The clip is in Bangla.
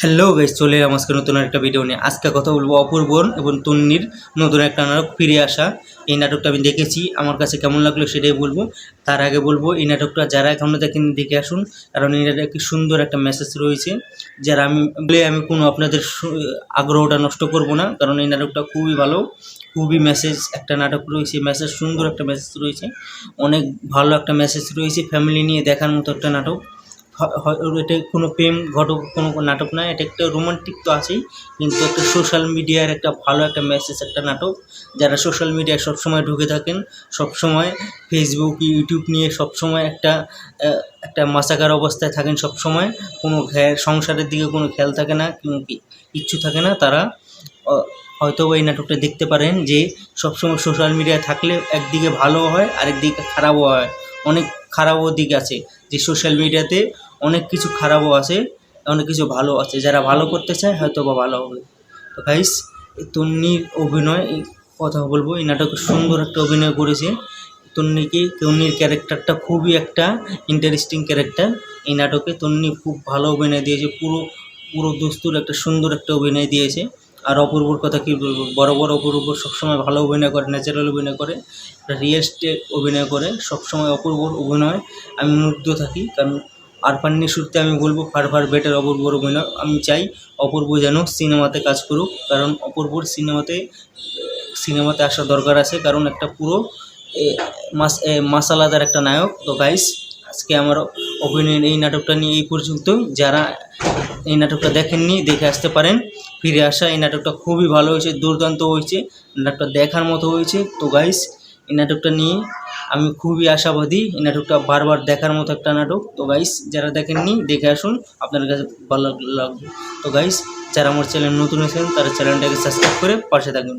হ্যালো গাইস, চলে এলাম আজকে নতুন একটা ভিডিও নিয়ে। আজকে কথা বলবো অপূর্বর এবং তন্নির নতুন একটা নাটক ফিরে আসা। এই নাটকটা আমি দেখেছি, আমার কাছে কেমন লাগলো সেটাই বলবো। তার আগে বলবো এই নাটকটা যারা এখনও দেখেন দেখে আসুন, কারণ এই নাটকে সুন্দর একটা মেসেজ রয়েছে। যারা আমি কোনো আপনাদের আগ্রহটা নষ্ট করব না, কারণ এই নাটকটা খুবই ভালো, খুবই মেসেজ একটা নাটক রয়েছে, মেসেজ সুন্দর একটা মেসেজ রয়েছে, অনেক ভালো একটা মেসেজ রয়েছে, ফ্যামিলি নিয়ে দেখার মতো একটা নাটক। এটা কোনো প্রেম ঘটক কোনো নাটক না, এটা একটা রোমান্টিক তো আছেই, কিন্তু একটা সোশ্যাল মিডিয়ার একটা ভালো একটা মেসেজ একটা নাটক। যারা সোশ্যাল মিডিয়ায় সবসময় ঢুকে থাকেন, সবসময় ফেসবুক ইউটিউব নিয়ে সবসময় একটা মাসাকার অবস্থায় থাকেন, সবসময় কোনো সংসারের দিকে কোনো খেয়াল থাকে না, কিচ্ছু থাকে না, তারা হয়তো এই নাটকটা দেখতে পারেন। যে সবসময় সোশ্যাল মিডিয়ায় থাকলে একদিকে ভালো হয়, আরেকদিকে খারাপও হয়, অনেক খারাপও দিক আছে। যে সোশ্যাল মিডিয়াতে অনেক কিছু খারাপও আছে, অনেক কিছু ভালো আছে। যারা ভালো করতে চায় হয়তো বা ভালো হবে। তো গাইস, এই তন্নির অভিনয় কথা বলবো, এই নাটকে সুন্দর একটা অভিনয় করেছে তন্নির ক্যারেক্টারটা খুবই একটা ইন্টারেস্টিং ক্যারেক্টার। এই নাটকে তন্নি খুব ভালো অভিনয় দিয়েছে, পুরো পুরো দস্তুর একটা সুন্দর একটা অভিনয় দিয়েছে। আর অপূর্বর কথা কী বলবো, বরাবর অপূর্ব সবসময় ভালো অভিনয় করে, ন্যাচারাল অভিনয় করে, রিয়েলিস্টিক অভিনয় করে, সবসময় অপূর্বর অভিনয় আমি মুগ্ধ থাকি। কারণ আরফানের শুরুতে আমি বলবো ফার বেটার অপূর্বর অভিনয়। আমি চাই অপূর্ব যেন সিনেমাতে কাজ করুক, কারণ অপূর্বর সিনেমাতে আসা দরকার আছে, কারণ একটা পুরো মাসালাদার একটা নায়ক। তো গাইস, আজকে আমার অভিনয় এই নাটকটা নিয়ে এই পর্যন্ত। যারা এই নাটকটা দেখেননি দেখে আসতে পারেন। ফিরে আসা এই নাটকটা খুবই ভালো হয়েছে, দুর্দান্ত হয়েছে, নাটকটা দেখার মতো হয়েছে। তো গাইস, এই নাটকটা নিয়ে আমি খুবই আশাবাদী, এই নাটকটা বারবার দেখার মতো একটা নাটক। তো গাইস, যারা দেখেননি দেখে আসুন, আপনার কাছে ভালো লাগবে। তো গাইস, যারা আমার চ্যানেল নতুন আছেন তারা চ্যানেলটাকে সাবস্ক্রাইব করে পাশে থাকবেন।